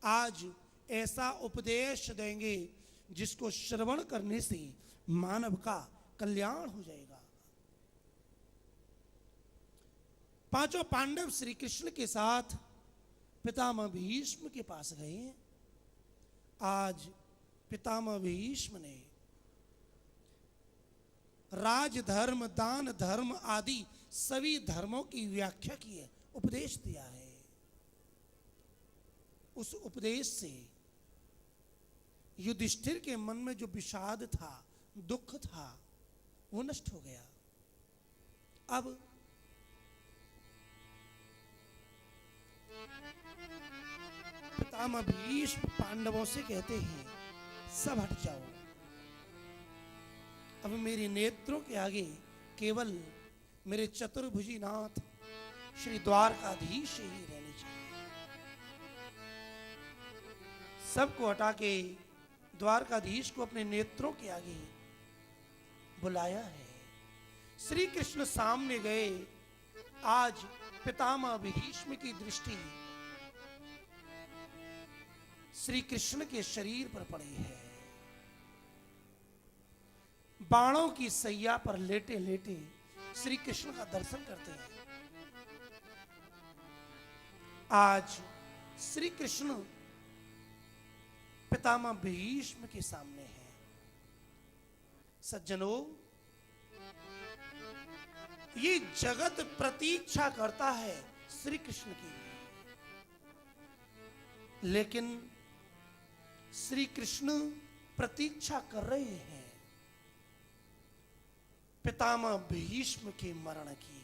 आज ऐसा उपदेश देंगे जिसको श्रवण करने से मानव का कल्याण हो जाएगा। पांचों पांडव श्री कृष्ण के साथ पितामह भीष्म के पास गए। आज पितामह भीष्म ने राजधर्म, दान धर्म आदि सभी धर्मों की व्याख्या की है, उपदेश दिया है। उस उपदेश से युधिष्ठिर के मन में जो विषाद था, दुख था, वो नष्ट हो गया। अब पितामह भीष्म पांडवों से कहते हैं, सब हट जाओ, अब मेरे नेत्रों के आगे केवल मेरे चतुर्भुजी नाथ श्री द्वारकाधीश ही रहने चाहिए। सबको हटा के द्वारकाधीश को अपने नेत्रों के आगे बुलाया है। श्री कृष्ण सामने गए। आज पितामह भीष्म की दृष्टि श्री कृष्ण के शरीर पर पड़ी है। बाणों की सैया पर लेटे लेटे श्री कृष्ण का दर्शन करते हैं। आज श्री कृष्ण पितामह भीष्म के सामने है। सज्जनों, ये जगत प्रतीक्षा करता है श्री कृष्ण की, लेकिन श्री कृष्ण प्रतीक्षा कर रहे हैं पितामह भीष्म के मरण की।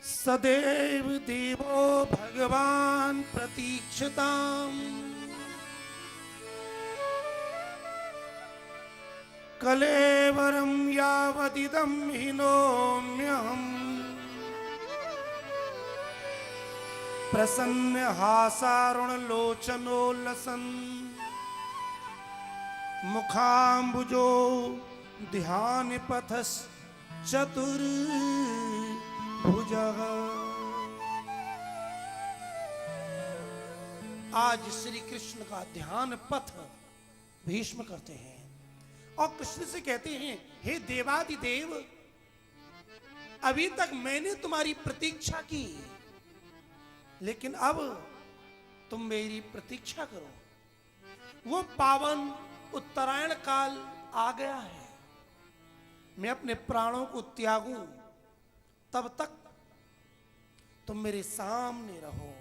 सदैव देवो भगवान प्रतीक्षताम् कलेवरं यावदिदं हिनोम्यहम् प्रसन्न हासारुण लोचनो लसन मुखाम्बुजो ध्यान पथस चतुर्भुजः। आज श्री कृष्ण का ध्यान पथ भीष्म करते हैं और कृष्ण से कहते हैं, हे देवादिदेव, अभी तक मैंने तुम्हारी प्रतीक्षा की, लेकिन अब तुम मेरी प्रतीक्षा करो। वो पावन उत्तरायण काल आ गया है, मैं अपने प्राणों को त्यागूं, तब तक तुम मेरे सामने रहो।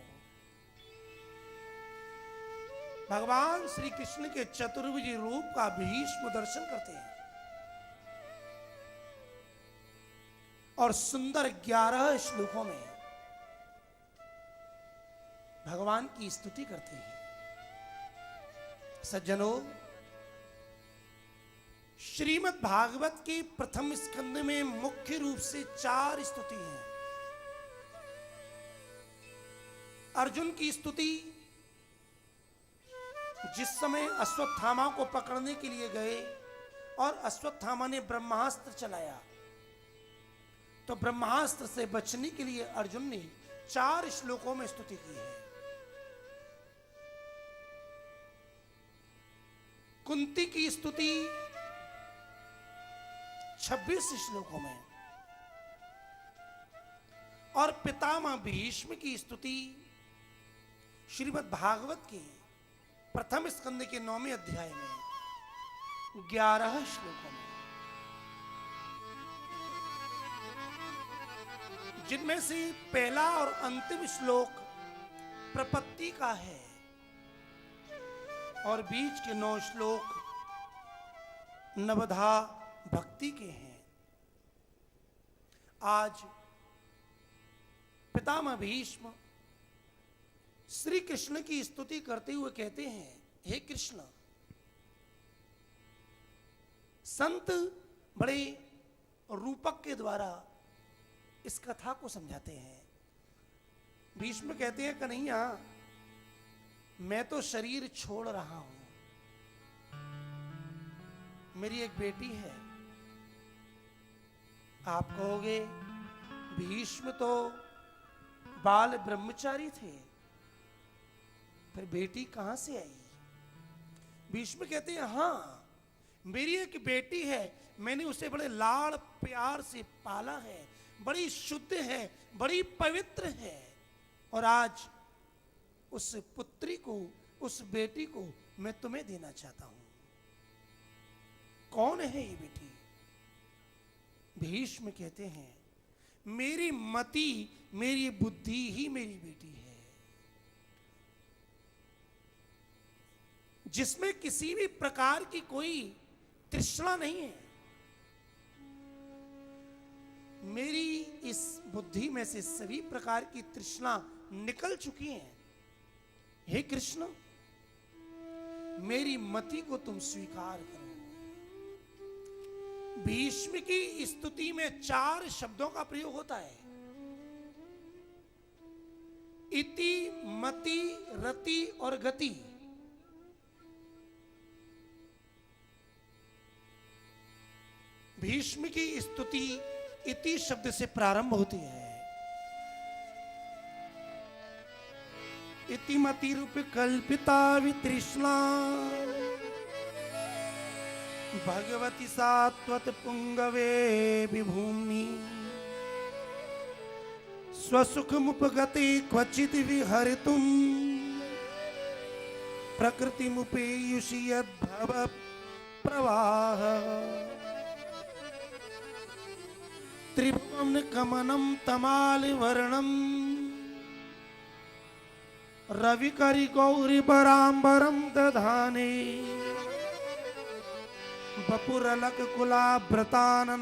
भगवान श्री कृष्ण के चतुर्भुज रूप का भीष्म दर्शन करते हैं और सुंदर 11 श्लोकों में भगवान की स्तुति करते हैं। सज्जनों, श्रीमद् भागवत के प्रथम स्कंद में मुख्य रूप से 4 स्तुति हैं। अर्जुन की स्तुति, जिस समय अश्वत्थामा को पकड़ने के लिए गए और अश्वत्थामा ने ब्रह्मास्त्र चलाया, तो ब्रह्मास्त्र से बचने के लिए अर्जुन ने 4 श्लोकों में स्तुति की है। कुंती की स्तुति 26 श्लोकों में और पितामह भीष्म की स्तुति श्रीमद् भागवत के प्रथम स्कंद के 9वें अध्याय में 11 श्लोकों में, जिनमें से पहला और अंतिम श्लोक प्रपत्ति का है और बीच के 9 श्लोक नवधा भक्ति के हैं। आज पितामह भीष्म श्री कृष्ण की स्तुति करते हुए कहते हैं, हे कृष्ण, संत बड़े रूपक के द्वारा इस कथा को समझाते हैं। भीष्म कहते हैं, कन्हैया, मैं तो शरीर छोड़ रहा हूं, मेरी एक बेटी है। आप कहोगे भीष्म तो बाल ब्रह्मचारी थे, फिर बेटी कहां से आई? भीष्म कहते हैं हां, मेरी एक बेटी है, मैंने उसे बड़े लाड़ प्यार से पाला है, बड़ी शुद्ध है, बड़ी पवित्र है, और आज उस पुत्री को, उस बेटी को मैं तुम्हें देना चाहता हूं। कौन है ये बेटी? भीष्म कहते हैं मेरी मति, मेरी बुद्धि ही मेरी बेटी है, जिसमें किसी भी प्रकार की कोई तृष्णा नहीं है। मेरी इस बुद्धि में से सभी प्रकार की तृष्णा निकल चुकी है। हे कृष्ण, मेरी मति को तुम स्वीकार करो। भीष्म की स्तुति में 4 शब्दों का प्रयोग होता है, इति, मति, रति और गति। भीष्म की स्तुति इति शब्द से प्रारंभ होती है। इति मति रूप कल्पिता वितृष्णा भगवती सात्वत पुंगवे विभूमि स्वसुखमुपगते क्वचित विहरितुम प्रकृतिमुपेयुषि यद्भव प्रवाह त्रिभुवन कमनम तमाल वर्णम रविकरि गौरी बरांबरम दधाने बपुरलक कुलाभ्रताननाब्जम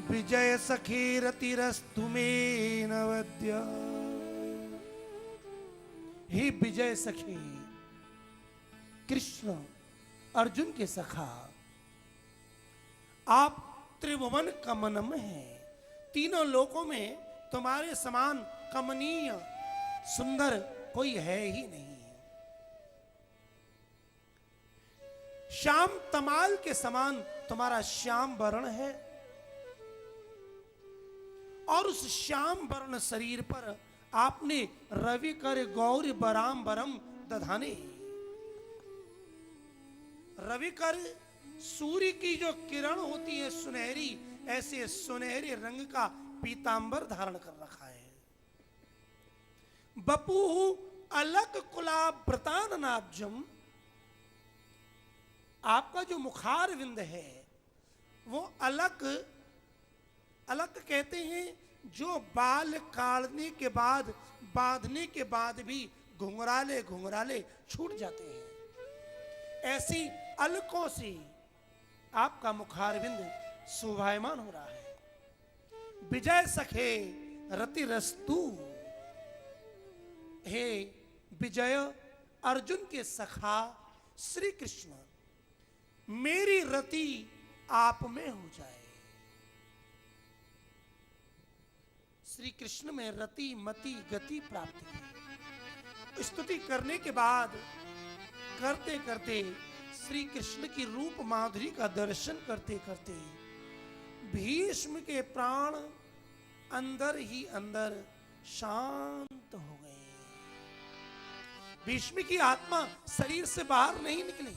विजय सखीरतिरस्तु मे नवद्य। हे विजय सखी, कृष्ण अर्जुन के सखा, आप त्रिभुवन कमनम हैं, तीनों लोकों में तुम्हारे समान कमनीय सुंदर कोई है ही नहीं। श्याम तमाल के समान तुम्हारा श्याम वर्ण है, और उस श्याम वर्ण शरीर पर आपने रवि कर गौरी बरांबरम दधाने। रवि कर सूर्य की जो किरण होती है सुनहरी, ऐसे सुनहरे रंग का पीतांबर धारण कर रखा है। बपू अलक कुलाभ्रताननाब्जम, आपका जो मुखार विंद है वो अलक, अलक कहते हैं जो बाल काटने के बाद, बांधने के बाद भी घुंघराले घुंघराले छूट जाते हैं, ऐसी अलकों से आपका मुखारविंद शोभायमान हो रहा है। विजय सखे रतिरस्तु, हे विजय अर्जुन के सखा श्री कृष्ण, मेरी रति आप में हो जाए। श्री कृष्ण में रति, मति, गति प्राप्त की स्तुति करने के बाद करते करते श्री कृष्ण की रूप माधुरी का दर्शन करते करते भीष्म के प्राण अंदर ही अंदर शांत हो गए। भीष्म की आत्मा शरीर से बाहर नहीं निकली।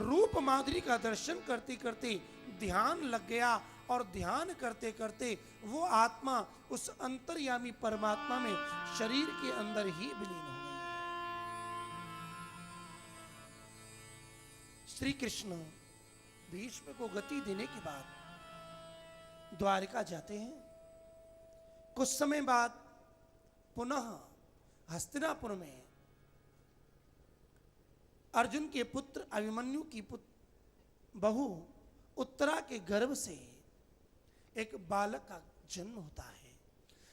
रूप माधुरी का दर्शन करते करते ध्यान लग गया, और ध्यान करते करते वो आत्मा उस अंतर्यामी परमात्मा में शरीर के अंदर ही विलीन हो गई। श्री कृष्ण भीष्म को गति देने के बाद द्वारिका जाते हैं। कुछ समय बाद पुनः हस्तिनापुर में अर्जुन के पुत्र अभिमन्यु की बहू उत्तरा के गर्भ से एक बालक का जन्म होता है।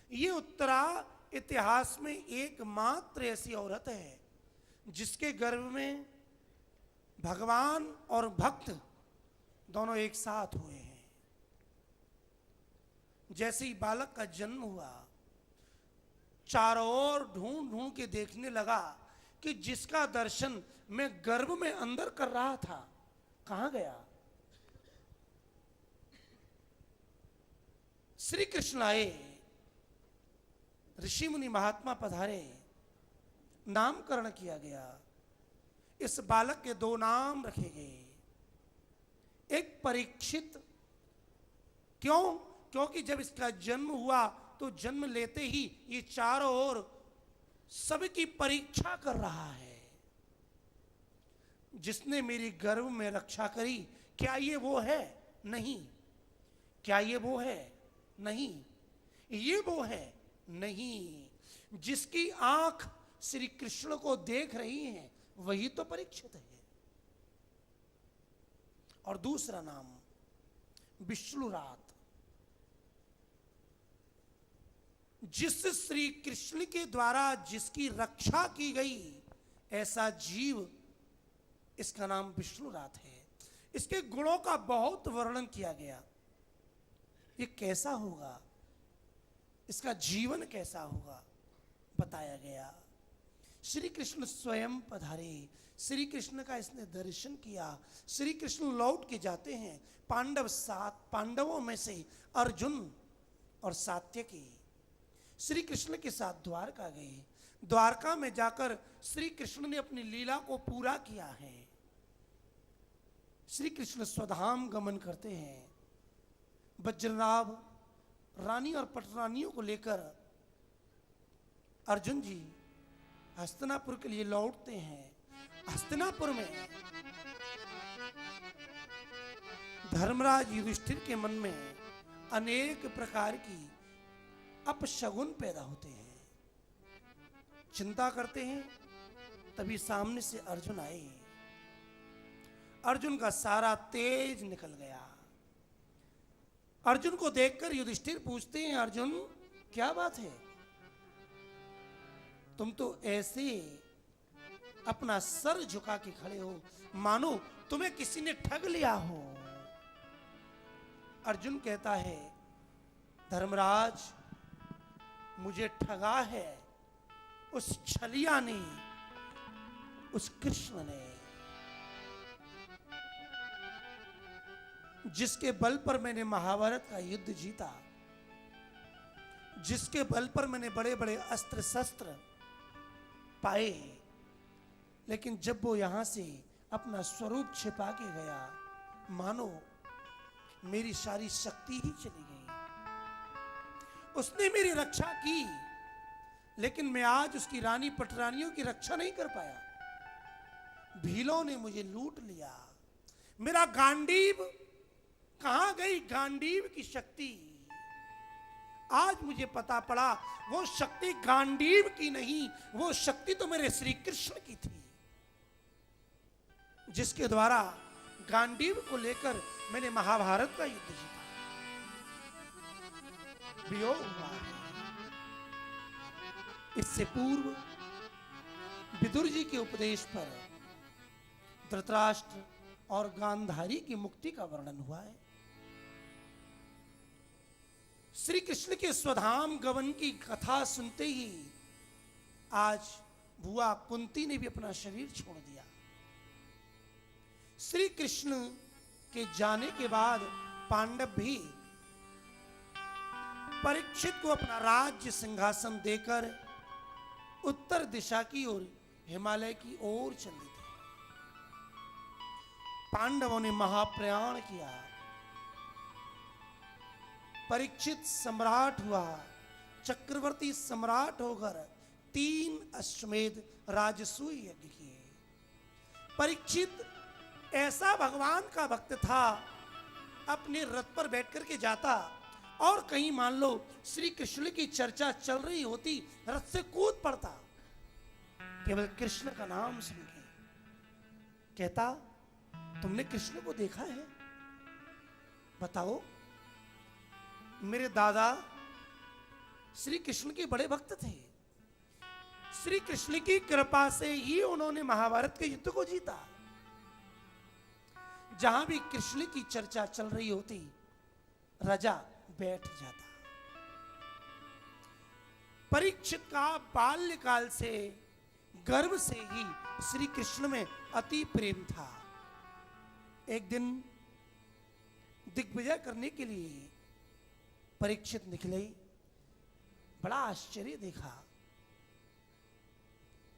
ये उत्तरा इतिहास में एकमात्र ऐसी औरत है जिसके गर्भ में भगवान और भक्त दोनों एक साथ हुए हैं। जैसे ही बालक का जन्म हुआ, चारों ओर ढूंढ ढूंढ के देखने लगा कि जिसका दर्शन मैं गर्भ में अंदर कर रहा था कहां गया। श्री कृष्ण आए, ऋषि मुनि महात्मा पधारे, नामकरण किया गया। इस बालक के दो नाम रखे गए, एक परीक्षित। क्यों? क्योंकि जब इसका जन्म हुआ तो जन्म लेते ही ये चारों ओर सबकी परीक्षा कर रहा है। जिसने मेरी गर्भ में रक्षा करी, क्या ये वो है? नहीं। क्या ये वो है? नहीं। ये वो है? नहीं। जिसकी आंख श्री कृष्ण को देख रही है, वही तो परीक्षित है। और दूसरा नाम विष्णुरात। जिस श्री कृष्ण के द्वारा जिसकी रक्षा की गई, ऐसा जीव, इसका नाम विष्णुरात है। इसके गुणों का बहुत वर्णन किया गया। ये कैसा होगा, इसका जीवन कैसा होगा, बताया गया। श्री कृष्ण स्वयं पधारे, श्री कृष्ण का इसने दर्शन किया। श्री कृष्ण लौट के जाते हैं। पांडवों में से अर्जुन और सात्यकी श्री कृष्ण के साथ द्वारका गए। द्वारका में जाकर श्री कृष्ण ने अपनी लीला को पूरा किया है। श्री कृष्ण स्वधाम गमन करते हैं। वज्रनाभ रानी और पटरानियों को लेकर अर्जुन जी हस्तिनापुर के लिए लौटते हैं। हस्तिनापुर में धर्मराज युधिष्ठिर के मन में अनेक प्रकार की अपशगुन पैदा होते हैं। चिंता करते हैं। तभी सामने से अर्जुन आए। अर्जुन का सारा तेज निकल गया। अर्जुन को देखकर युधिष्ठिर पूछते हैं, अर्जुन क्या बात है? तुम तो ऐसे अपना सर झुका के खड़े हो, मानो तुम्हें किसी ने ठग लिया हो। अर्जुन कहता है, धर्मराज, मुझे ठगा है उस छलिया ने, उस कृष्ण ने, जिसके बल पर मैंने महाभारत का युद्ध जीता, जिसके बल पर मैंने बड़े बड़े अस्त्र शस्त्र पाए। लेकिन जब वो यहां से अपना स्वरूप छिपा के गया, मानो मेरी सारी शक्ति ही चली गई। उसने मेरी रक्षा की, लेकिन मैं आज उसकी रानी पटरानियों की रक्षा नहीं कर पाया। भीलों ने मुझे लूट लिया। मेरा गांडीव कहां गई? गांडीव की शक्ति आज मुझे पता पड़ा, वो शक्ति गांडीव की नहीं, वो शक्ति तो मेरे श्री कृष्ण की थी, जिसके द्वारा गांडीव को लेकर मैंने महाभारत का युद्ध जीता। वियोग हुआ है। इससे पूर्व विदुर जी के उपदेश पर धृतराष्ट्र और गांधारी की मुक्ति का वर्णन हुआ है। श्री कृष्ण के स्वधाम गमन की कथा सुनते ही आज बुआ कुंती ने भी अपना शरीर छोड़ दिया। श्री कृष्ण के जाने के बाद पांडव भी परीक्षित को अपना राज्य सिंहासन देकर उत्तर दिशा की ओर, हिमालय की ओर चले थे। पांडवों ने महाप्रयाण किया। परीक्षित सम्राट हुआ, चक्रवर्ती सम्राट होकर 3 अश्वमेध राजसूय यज्ञ किए। परीक्षित ऐसा भगवान का भक्त था, अपने रथ पर बैठ करके जाता और कहीं मान लो श्री कृष्ण की चर्चा चल रही होती, रथ से कूद पड़ता। केवल कृष्ण का नाम सुन के कहता, तुमने कृष्ण को देखा है? बताओ। मेरे दादा श्री कृष्ण के बड़े भक्त थे। श्री कृष्ण की कृपा से ही उन्होंने महाभारत के युद्ध को जीता। जहां भी कृष्ण की चर्चा चल रही होती, राजा बैठ जाता। परीक्षित का बाल्यकाल से, गर्भ से ही श्री कृष्ण में अति प्रेम था। एक दिन दिग्विजय करने के लिए परीक्षित निकले, बड़ा आश्चर्य देखा।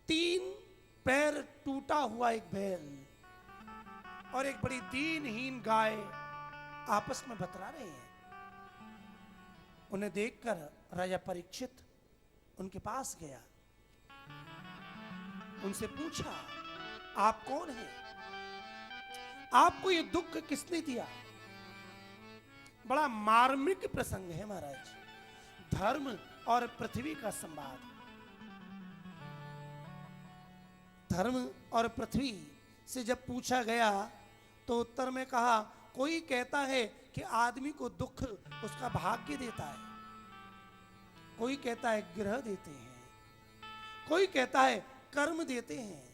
3 पैर टूटा हुआ एक बैल और एक बड़ी दीनहीन गाय आपस में बतरा रहे हैं। उन्हें देखकर राजा परीक्षित उनके पास गया, उनसे पूछा, आप कौन हैं? आपको ये दुख किसने दिया? बड़ा मार्मिक प्रसंग है महाराज, धर्म और पृथ्वी का संवाद। धर्म और पृथ्वी से जब पूछा गया तो उत्तर में कहा, कोई कहता है कि आदमी को दुख उसका भाग्य देता है, कोई कहता है ग्रह देते हैं, कोई कहता है कर्म देते हैं।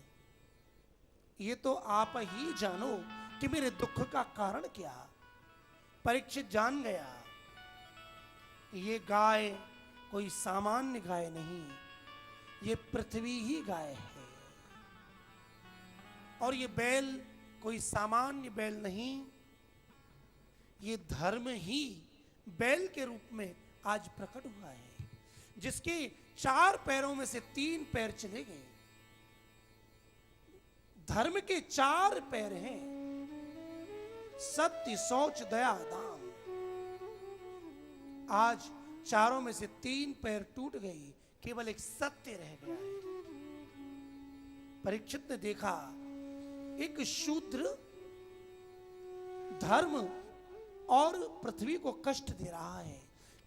ये तो आप ही जानो कि मेरे दुख का कारण क्या। परीक्षित जान गया, ये गाय कोई सामान्य गाय नहीं, ये पृथ्वी ही गाय है, और ये बैल कोई सामान्य बैल नहीं, ये धर्म ही बैल के रूप में आज प्रकट हुआ है, जिसके 4 पैरों में से 3 पैर चले गए। धर्म के 4 पैर हैं, सत्य, शौच, दया, दान। आज चारों में से 3 पैर टूट गई, केवल एक सत्य रह गया है। परीक्षित ने देखा एक शूद्र धर्म और पृथ्वी को कष्ट दे रहा है।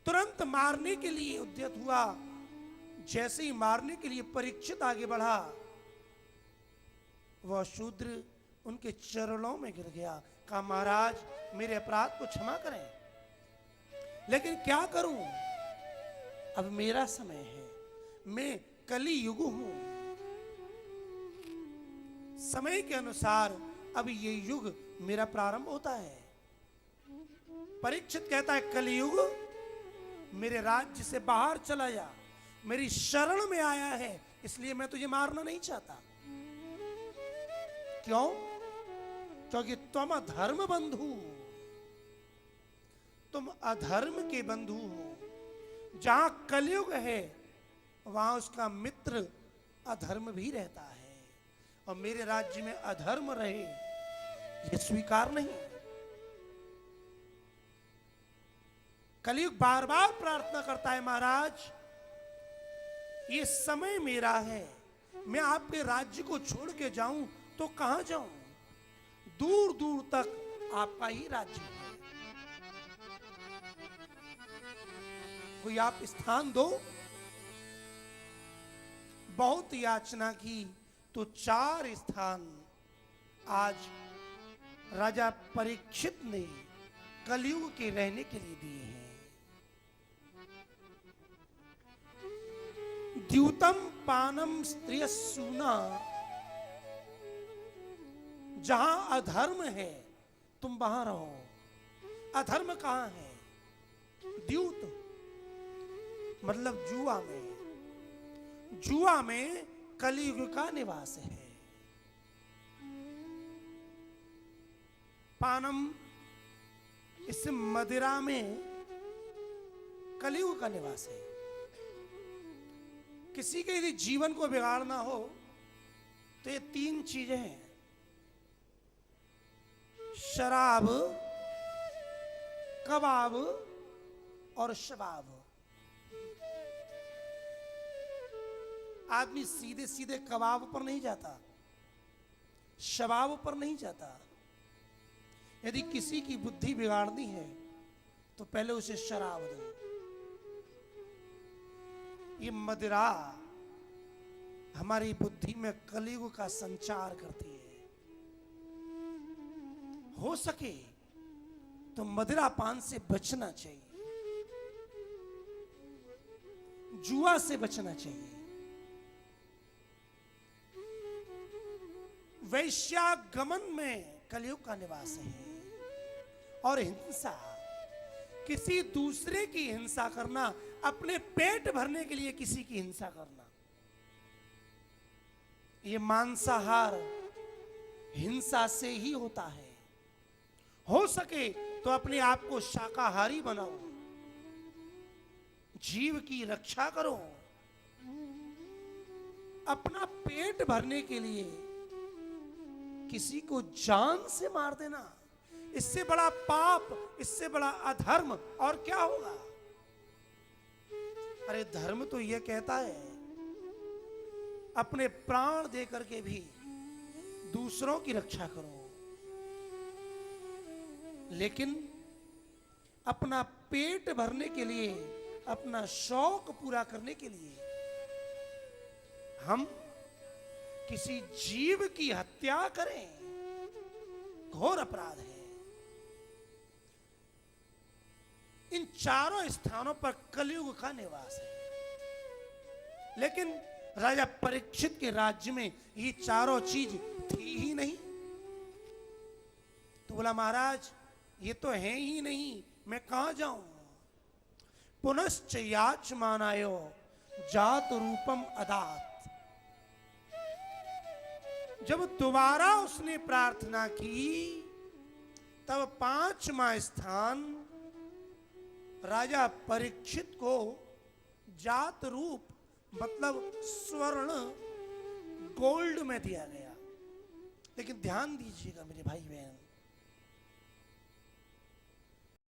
तुरंत मारने के लिए उद्यत हुआ। जैसे ही मारने के लिए परीक्षित आगे बढ़ा, वह शूद्र उनके चरणों में गिर गया। कहा, महाराज मेरे अपराध को क्षमा करें, लेकिन क्या करूं, अब मेरा समय है, मैं कली युग हूं, समय के अनुसार अब ये युग मेरा प्रारंभ होता है। परीक्षित कहता है, कलियुग मेरे राज्य से बाहर चला जा, मेरी शरण में आया है, इसलिए मैं तुझे मारना नहीं चाहता। क्यों? क्योंकि तुम अधर्म बंधु, तुम अधर्म के बंधु हो। जहां कलयुग है वहां उसका मित्र अधर्म भी रहता है, और मेरे राज्य में अधर्म रहे यह स्वीकार नहीं। कलयुग बार बार प्रार्थना करता है, महाराज ये समय मेरा है, मैं आपके राज्य को छोड़ के जाऊं तो कहां जाऊं? दूर दूर तक आपका ही राज्य है, कोई आप स्थान दो। बहुत याचना की तो 4 स्थान आज राजा परीक्षित ने कलयुग के रहने के लिए दिए हैं। द्यूतम पानम स्त्रिय सूना, जहां अधर्म है तुम वहां रहो। अधर्म कहां है? द्यूत मतलब जुआ में, जुआ में कलयुग का निवास है। पानम, इससे मदिरा में कलयुग का निवास है। किसी के यदि जीवन को बिगाड़ना हो तो ये 3 चीजें हैं, शराब, कबाब और शबाब। आदमी सीधे सीधे कबाब पर नहीं जाता, शबाब पर नहीं जाता। यदि किसी की बुद्धि बिगाड़नी है तो पहले उसे शराब दो। ये मदिरा हमारी बुद्धि में कलयुग का संचार करती है। हो सके तो मदिरा पान से बचना चाहिए, जुआ से बचना चाहिए। वैश्यागमन में कलयुग का निवास है। और हिंसा, किसी दूसरे की हिंसा करना, अपने पेट भरने के लिए किसी की हिंसा करना, ये मांसाहार हिंसा से ही होता है। हो सके तो अपने आप को शाकाहारी बनाओ, जीव की रक्षा करो। अपना पेट भरने के लिए किसी को जान से मार देना, इससे बड़ा पाप, इससे बड़ा अधर्म और क्या होगा? अरे धर्म तो यह कहता है अपने प्राण दे करके भी दूसरों की रक्षा करो, लेकिन अपना पेट भरने के लिए, अपना शौक पूरा करने के लिए हम किसी जीव की हत्या करें, घोर अपराध है। इन चारों स्थानों पर कलयुग का निवास है, लेकिन राजा परीक्षित के राज्य में ये चारों चीज थी ही नहीं। तो बोला महाराज ये तो है ही नहीं, मैं कहां जाऊं? पुनश्च याचमानायो जात रूपम अदात। जब दोबारा उसने प्रार्थना की तब 5वां स्थान राजा परीक्षित को जात रूप मतलब स्वर्ण गोल्ड में दिया गया। लेकिन ध्यान दीजिएगा मेरे भाई बहन,